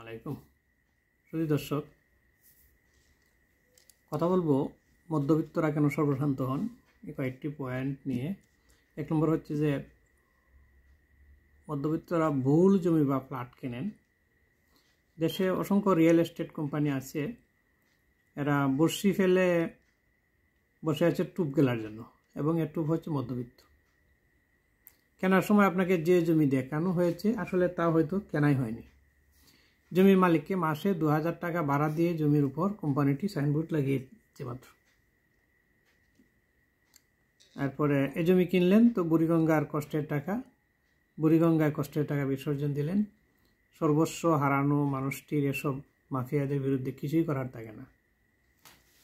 আলাইকুম সুধী দর্শক, কথা বলবো মধ্যবিত্তরা কেন সর্বশান্ত হন এই কয়েকটি পয়েন্ট নিয়ে। এক নম্বর হচ্ছে যে মধ্যবিত্তরা ভুল জমি বা ফ্ল্যাট কেনেন। দেশে অসংখ্য রিয়েল এস্টেট কোম্পানি আছে, এরা বর্ষি ফেলে বসে আছে টুপ গেলার জন্য, এবং এর টুপ হচ্ছে মধ্যবিত্ত। কেনার সময় আপনাকে যে জমি দেখানো হয়েছে আসলে তা হয়তো কেনাই হয়নি। জমির মালিককে মাসে 2000 টাকা ভাড়া দিয়ে জমির উপর কোম্পানিটি সাইনবোর্ড লাগিয়েছে মাত্র। তারপরে এ জমি কিনলেন তো বুড়িগঙ্গায় কষ্টের টাকা বিসর্জন দিলেন। সর্বস্ব হারানো মানুষটির এসব মাফিয়াদের বিরুদ্ধে কিছুই করার থাকে না।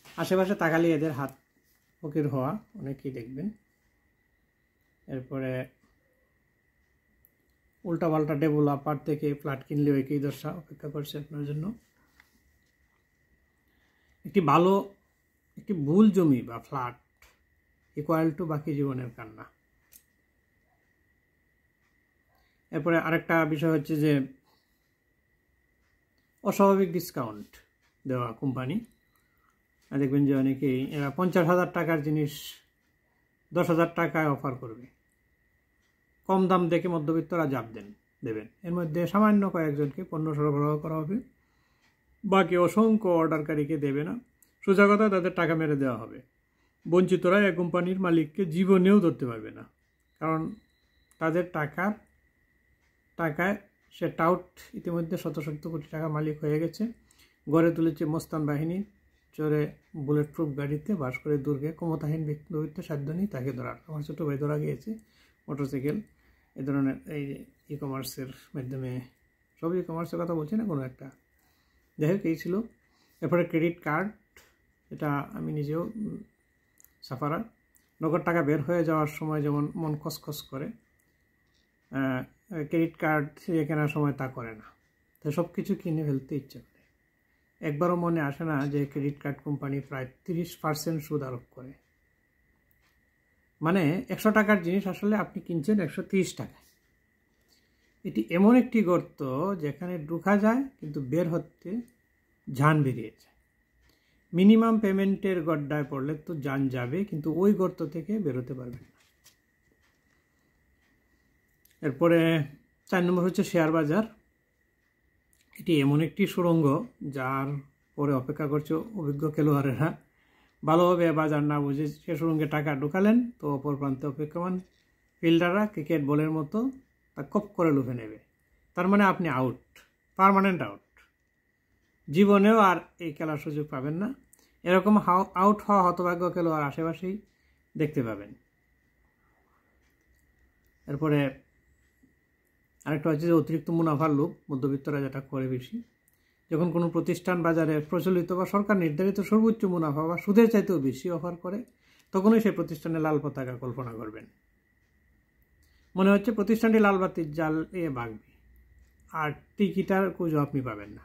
আশেপাশে তাকালে এদের হাত ফকির হওয়া অনেকেই দেখবেন। এরপরে উল্টাপাল্টা ডেভেলপার থেকে ফ্ল্যাট কিনলে একই দশা অপেক্ষা করছে আপনার জন্য। একটি ভুল জমি বা ফ্ল্যাট ইকুয়াল টু বাকি জীবনের কান্না। এরপরে আরেকটা বিষয় হচ্ছে যে অস্বাভাবিক ডিসকাউন্ট দেওয়া কোম্পানি। দেখবেন যে অনেকেই 50,000 টাকার জিনিস 10,000 টাকায় অফার করবে। কম দাম দেখে মধ্যবিত্তরা জাপ দেবেন। এর মধ্যে সামান্য কয়েকজনকে পণ্য সরবরাহ করা হবে, বাকি অসংখ্য অর্ডারকারীকে দেবে না। সোজা কথা, তাদের টাকা মেরে দেওয়া হবে। বঞ্চিতরা এই কোম্পানির মালিককে জীবনেও ধরতে পারবে না, কারণ তাদের টাকায় সে টাউট ইতিমধ্যে শত কোটি টাকার মালিক হয়ে গেছে। গড়ে তুলেছে মস্তান বাহিনী, চড়ে বুলেট প্রুফ গাড়িতে বাস করে দুর্গে। ক্ষমতাহীন ব্যক্তিত্ব সাধ্য নেই তাকে ধরার। আমার ছোটো ভাই ধরা গিয়েছে মোটরসাইকেল এ ধরনের এই ই কমার্সের মাধ্যমে। সব ই কমার্সের কথা বলছি না, কোনো একটা যাই হোক এই ছিল। এরপরে ক্রেডিট কার্ড, এটা আমি নিজেও সাফারার। নগদ টাকা বের হয়ে যাওয়ার সময় যেমন মন খসখস করে, ক্রেডিট কার্ড কেনার সময় তা করে না। তো সব কিছু কিনে ফেলতে ইচ্ছে করে। একবারও মনে আসে না যে ক্রেডিট কার্ড কোম্পানি প্রায় 30% সুদ আরোপ করে। মানে 100 টাকার জিনিস আসলে আপনি কিনছেন 130 টাকায়। এটি এমন একটি গর্ত যেখানে ঢোকা যায় কিন্তু বের হতে জান বেরিয়ে যায়। মিনিমাম পেমেন্টের গড্ডায় পড়লে তো জান যাবে, কিন্তু ওই গর্ত থেকে বেরোতে পারবেন না। এরপরে 4 নম্বর হচ্ছে শেয়ার বাজার। এটি এমন একটি সুড়ঙ্গ যার পরে অপেক্ষা করছে অভিজ্ঞ খেলোয়াড়েরা। ভালোভাবে বাজার না বুঝে সে সুড়ঙ্গে টাকা ঢুকালেন তো অপর প্রান্তে অপেক্ষমান ফিল্ডাররা ক্রিকেট বলের মতো তা কপ করে লুফে নেবে। তার মানে আপনি আউট, পার্মানেন্ট আউট। জীবনেও আর এই খেলার সুযোগ পাবেন না। এরকম আউট হওয়া হতভাগ্য খেলোয়াড় আশেপাশেই দেখতে পাবেন। এরপরে আরেকটা হচ্ছে যে অতিরিক্ত মুনাফার লোভ। মধ্যবিত্তরা যেটা করে বেশি, যখন কোনো প্রতিষ্ঠান বাজারে প্রচলিত বা সরকার নির্ধারিত সর্বোচ্চ মুনাফা বা সুদের চাইতেও বেশি অফার করে, তখনই সেই প্রতিষ্ঠানে লাল পতাকা কল্পনা করবেন। মনে হচ্ছে প্রতিষ্ঠানটি লাল বাতির জাল ভাগবে, আর টিকিটার খুঁজো আপনি পাবেন না।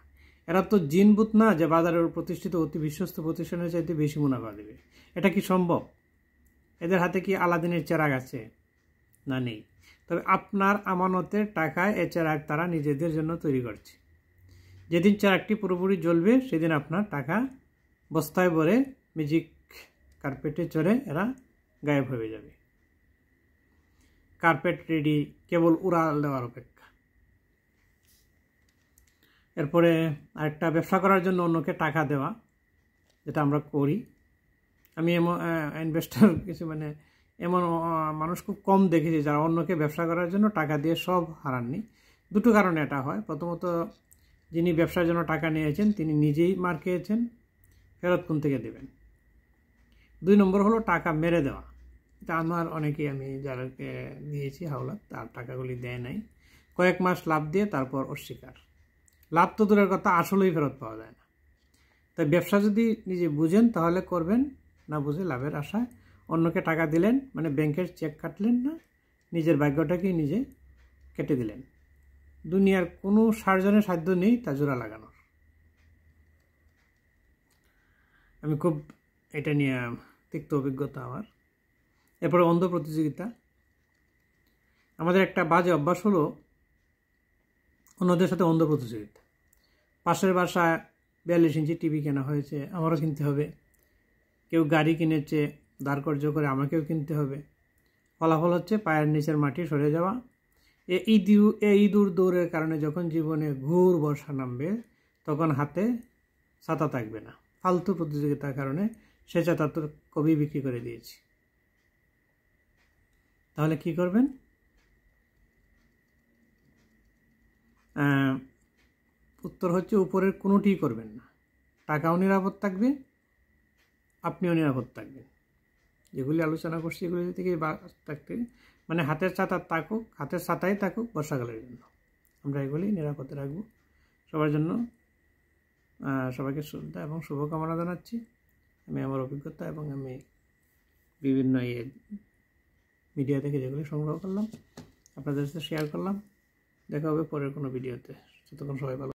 এরা তো জিনভূত না যে বাজারের প্রতিষ্ঠিত অতি বিশ্বস্ত প্রতিষ্ঠানের চাইতে বেশি মুনাফা দেবে। এটা কি সম্ভব? এদের হাতে কি আলাদিনের চেরাগ আছে? না, নেই। তবে আপনার আমানতের টাকায় এ চেরাগ তারা নিজেদের জন্য তৈরি করছে। যেদিন চেরাগটি পুরোপুরি জ্বলবে সেদিন আপনার টাকা বস্তায় ভরে ম্যাজিক কার্পেটে চড়ে এরা গায়েব হয়ে যাবে। কার্পেট রেডি, কেবল উড়াল দেওয়ার অপেক্ষা। এরপরে আরেকটা, ব্যবসা করার জন্য অন্যকে টাকা দেওয়া, যেটা আমরা করি। আমি এমন ইনভেস্টার এমন মানুষ খুব কম দেখেছি যারা অন্যকে ব্যবসা করার জন্য টাকা দিয়ে সব হারাননি। দুটো কারণে এটা হয়। প্রথমত, যিনি ব্যবসার জন্য টাকা নিয়েছেন তিনি নিজেই মার খেয়েছেন, ফেরত কোন থেকে দেবেন। 2 নম্বর হলো টাকা মেরে দেওয়া। এটা আমার অনেকেই, আমি যারাকে দিয়েছি হাওলাত, তার টাকাগুলি দেয় নাই। কয়েক মাস লাভ দিয়ে তারপর অস্বীকার। লাভ তো দূরের কথা, আসলেই ফেরত পাওয়া যায় না। তাই ব্যবসা যদি নিজে বুঝেন তাহলে করবেন, না বুঝে লাভের আশায় অন্যকে টাকা দিলেন মানে ব্যাংকের চেক কাটলেন না, নিজের ভাগ্যটাকেই নিজে কেটে দিলেন। দুনিয়ার কোনো সার্জনের সাধ্য নেই তা জোড়া লাগানোর। আমি খুব এটা নিয়ে তিক্ত অভিজ্ঞতা আমার। এরপরে অন্ধ প্রতিযোগিতা। আমাদের একটা বাজে অভ্যাস হলো অন্যদের সাথে অন্ধ প্রতিযোগিতা। পাশের বাসায় 42 ইঞ্চি টিভি কেনা হয়েছে, আমারও কিনতে হবে। কেউ গাড়ি কিনেছে দাঁড় কর্য করে, আমাকেও কিনতে হবে। ফলাফল হচ্ছে পায়ের নিচের মাটি সরে যাওয়া। এই ইঁদুর দৌড়ের কারণে যখন জীবনে ঘোর বর্ষা নামবে তখন হাতে ছাতা থাকবে না। ফালতু প্রতিযোগিতার কারণে সে ছাতা তো কবি বিক্রি করে দিয়েছি। তাহলে কি করবেন? উত্তর হচ্ছে উপরের কোনোটিই করবেন না। টাকাও নিরাপদ থাকবে, আপনিও নিরাপদ থাকবেন। যেগুলি আলোচনা করছি এগুলি থেকে থাকতে, মানে হাতের ছাতা থাকুক, হাতের ছাতাই থাকুক বর্ষাকালের জন্য। আমরা এগুলি নিরাপদে রাখবো। সবার জন্য সবাইকে শ্রদ্ধা এবং শুভকামনা জানাচ্ছি। আমি আমার অভিজ্ঞতা এবং আমি বিভিন্ন মিডিয়া থেকে যেগুলি সংগ্রহ করলাম আপনাদের সাথে শেয়ার করলাম। দেখা হবে পরের কোনো ভিডিওতে। ততক্ষণ সবাই ভালো।